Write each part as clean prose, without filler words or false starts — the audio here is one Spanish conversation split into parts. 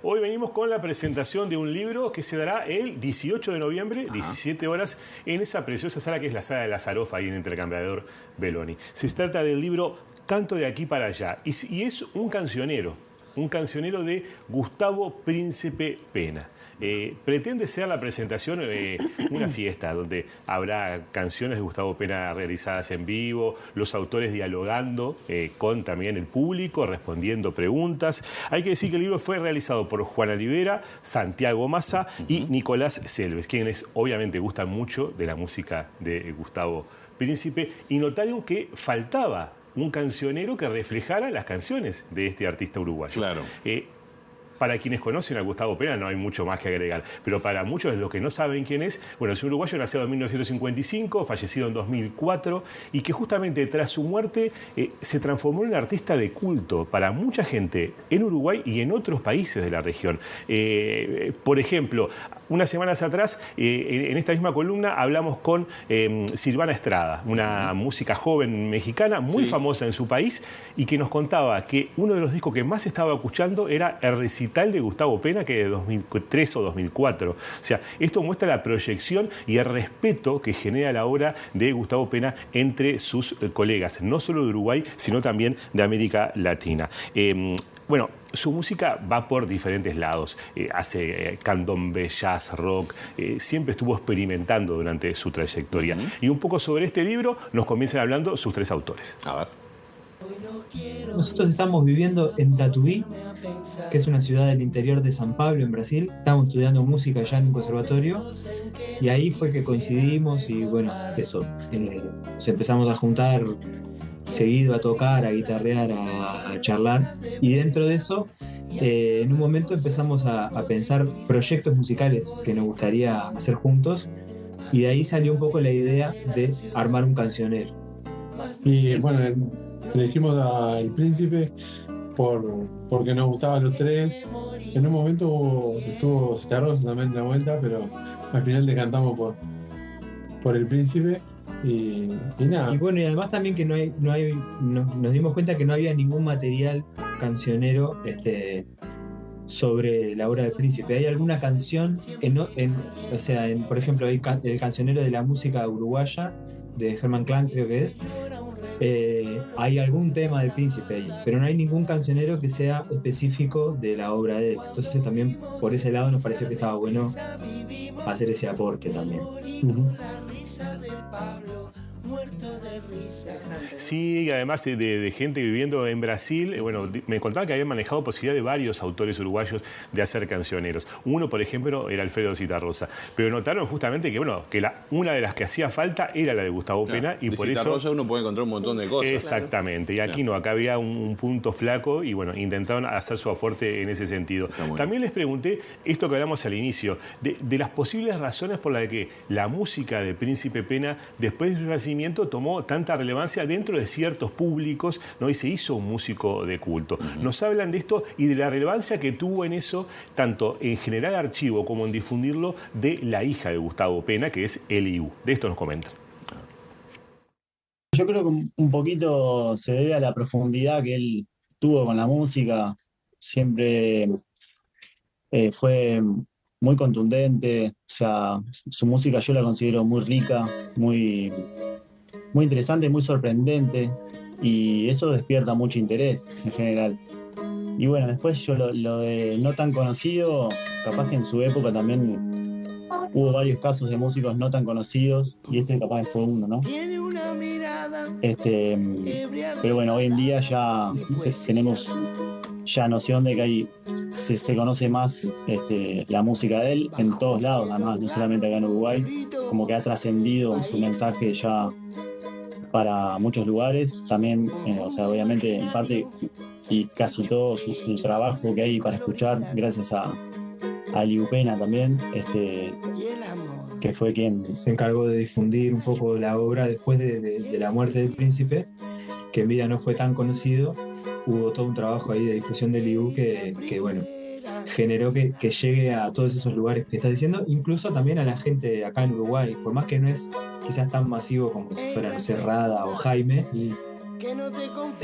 Hoy venimos con la presentación de un libro que se dará el 18 de noviembre, 17 horas, en esa preciosa sala que es la sala de Lazaroff, ahí en Intercambiador Beloni. Se trata del libro Canto de aquí para allá y es un cancionero de Gustavo Príncipe Pena. Pretende ser la presentación una fiesta donde habrá canciones de Gustavo Pena realizadas en vivo, los autores dialogando con también el público, respondiendo preguntas. Hay que decir que el libro fue realizado por Juana Rivera, Santiago Massa y Nicolás Selves, quienes obviamente gustan mucho de la música de Gustavo Príncipe, y notaron que faltaba un cancionero que reflejara las canciones de este artista uruguayo. Claro. Para quienes conocen a Gustavo Pena no hay mucho más que agregar, pero para muchos de los que no saben quién es un uruguayo nacido en 1955, fallecido en 2004, y que justamente tras su muerte se transformó en un artista de culto para mucha gente en Uruguay y en otros países de la región. Por ejemplo, unas semanas atrás, en esta misma columna, hablamos con Silvana Estrada, una música joven mexicana muy famosa en su país, y que nos contaba que uno de los discos que más estaba escuchando era el recital de Gustavo Pena, que de 2003 o 2004. O sea, esto muestra la proyección y el respeto que genera la obra de Gustavo Pena entre sus colegas, no solo de Uruguay, sino también de América Latina. Su música va por diferentes lados. Hace candombe, jazz, rock. Siempre estuvo experimentando durante su trayectoria. Y un poco sobre este libro nos comienzan hablando sus tres autores. A ver. Nosotros estamos viviendo en Tatuí, que es una ciudad del interior de San Pablo, en Brasil. Estamos estudiando música allá en un conservatorio y ahí fue que coincidimos y bueno, eso. Nos empezamos a juntar seguido, a tocar, a guitarrear, a charlar, y dentro de eso en un momento empezamos a pensar proyectos musicales que nos gustaría hacer juntos, y de ahí salió un poco la idea de armar un cancionero. Y bueno, elegimos al Príncipe porque nos gustaban los tres. En un momento estuvo Citarrosa también en la vuelta, pero al final decantamos por el Príncipe y nada. Y bueno, y además también que nos dimos cuenta que no había ningún material cancionero sobre la obra del Príncipe. Hay alguna canción, por ejemplo, hay el cancionero de la música uruguaya, de Germán Clan, creo que es. Hay algún tema del Príncipe ahí, pero no hay ningún cancionero que sea específico de la obra de él. Entonces también por ese lado nos pareció que estaba bueno hacer ese aporte también. Sí, además de gente viviendo en Brasil, me contaba que habían manejado posibilidad de varios autores uruguayos de hacer cancioneros. Uno, por ejemplo, era Alfredo Citarrosa, pero notaron justamente que una de las que hacía falta era la de Gustavo Pena, y de por Citarrosa eso uno puede encontrar un montón de cosas. Exactamente, y aquí no, acá había un punto flaco y intentaron hacer su aporte en ese sentido. Bueno. También les pregunté esto que hablamos al inicio, de las posibles razones por las que la música de Príncipe Pena, después de su nacimiento, tomó tanta relevancia dentro de ciertos públicos, ¿no? Y se hizo un músico de culto. Nos hablan de esto y de la relevancia que tuvo en eso, tanto en generar archivo como en difundirlo, de la hija de Gustavo Pena, que es Eliú. De esto nos comentan. Yo creo que un poquito se debe a la profundidad que él tuvo con la música. Siempre fue muy contundente. O sea, su música yo la considero muy rica, muy interesante, muy sorprendente, y eso despierta mucho interés en general. Y bueno, después yo lo de no tan conocido, capaz que en su época también hubo varios casos de músicos no tan conocidos, y este capaz que fue uno, ¿no? Pero bueno, hoy en día ya tenemos ya noción de que se conoce más la música de él en todos lados, además, no solamente acá en Uruguay, como que ha trascendido su mensaje ya para muchos lugares, también, obviamente, en parte, y casi todo el trabajo que hay para escuchar, gracias a Eliú Pena también, que fue quien se encargó de difundir un poco la obra después de la muerte del Príncipe, que en vida no fue tan conocido. Hubo todo un trabajo ahí de difusión de Eliú que generó que llegue a todos esos lugares que estás diciendo, incluso también a la gente acá en Uruguay, por más que no es quizás tan masivo como si fuera, no sé, Rada o Jaime,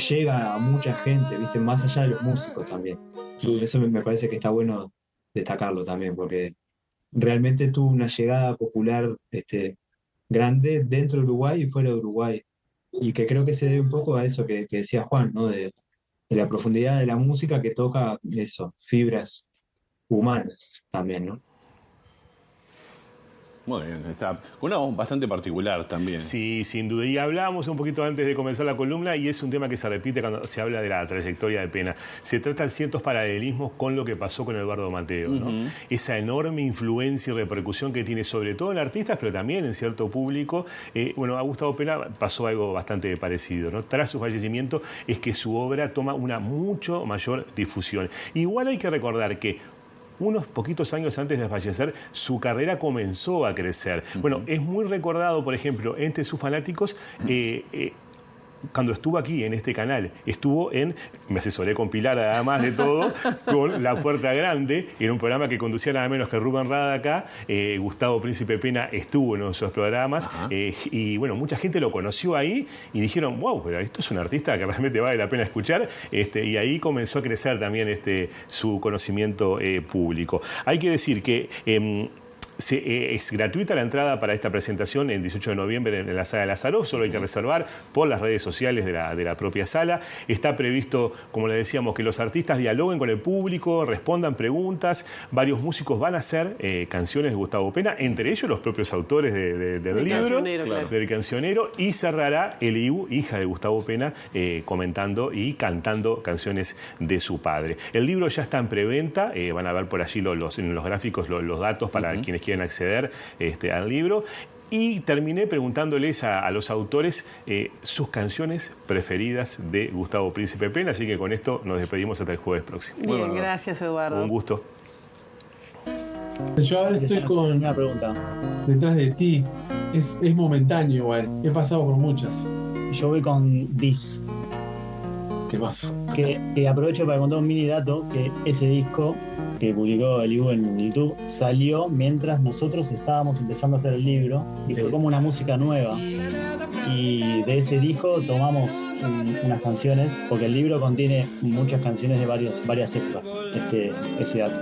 llega a mucha gente, ¿viste? Más allá de los músicos también. Eso me parece que está bueno destacarlo también, porque realmente tuvo una llegada popular grande dentro de Uruguay y fuera de Uruguay. Y que creo que se debe un poco a eso que decía Juan, ¿no? De la profundidad de la música que toca eso, fibras humanas también, ¿no? Muy bien, está una voz bastante particular también. Sí, sin duda. Y hablábamos un poquito antes de comenzar la columna y es un tema que se repite cuando se habla de la trayectoria de Pena. Se tratan ciertos paralelismos con lo que pasó con Eduardo Mateo, ¿no? Esa enorme influencia y repercusión que tiene sobre todo en artistas, pero también en cierto público. Bueno, a Gustavo Pena pasó algo bastante parecido, ¿no? Tras su fallecimiento es que su obra toma una mucho mayor difusión. Igual hay que recordar que unos poquitos años antes de fallecer, su carrera comenzó a crecer. Bueno, es muy recordado, por ejemplo, entre sus fanáticos, cuando estuvo aquí en este canal, me asesoré con Pilar además de todo, con La Puerta Grande, era un programa que conducía nada menos que Rubén Rada acá, Gustavo Príncipe Pena estuvo en uno de esos programas, y bueno, mucha gente lo conoció ahí y dijeron, wow, pero esto es un artista que realmente vale la pena escuchar, y ahí comenzó a crecer también su conocimiento público. Hay que decir que es gratuita la entrada para esta presentación el 18 de noviembre en la Sala de Lázaro, solo hay que reservar por las redes sociales de la propia sala. Está previsto, como le decíamos, que los artistas dialoguen con el público, respondan preguntas. Varios músicos van a hacer canciones de Gustavo Pena, entre ellos los propios autores del libro, del cancionero, y cerrará Eliu, hija de Gustavo Pena, comentando y cantando canciones de su padre. El libro ya está en preventa, van a ver por allí en los gráficos los datos para quienes quieren acceder al libro. Y terminé preguntándoles a los autores sus canciones preferidas de Gustavo Príncipe Pena, así que con esto nos despedimos hasta el jueves próximo. Bien, bueno, gracias Eduardo. Un gusto. Yo ahora estoy con una pregunta. Detrás de ti. Es momentáneo igual. He pasado por muchas. Yo voy con This. ¿Qué pasó? Que aprovecho para contar un mini dato, que ese disco que publicó el Ibu en YouTube salió mientras nosotros estábamos empezando a hacer el libro y fue como una música nueva. Y de ese disco tomamos unas canciones, porque el libro contiene muchas canciones de varias épocas, ese dato.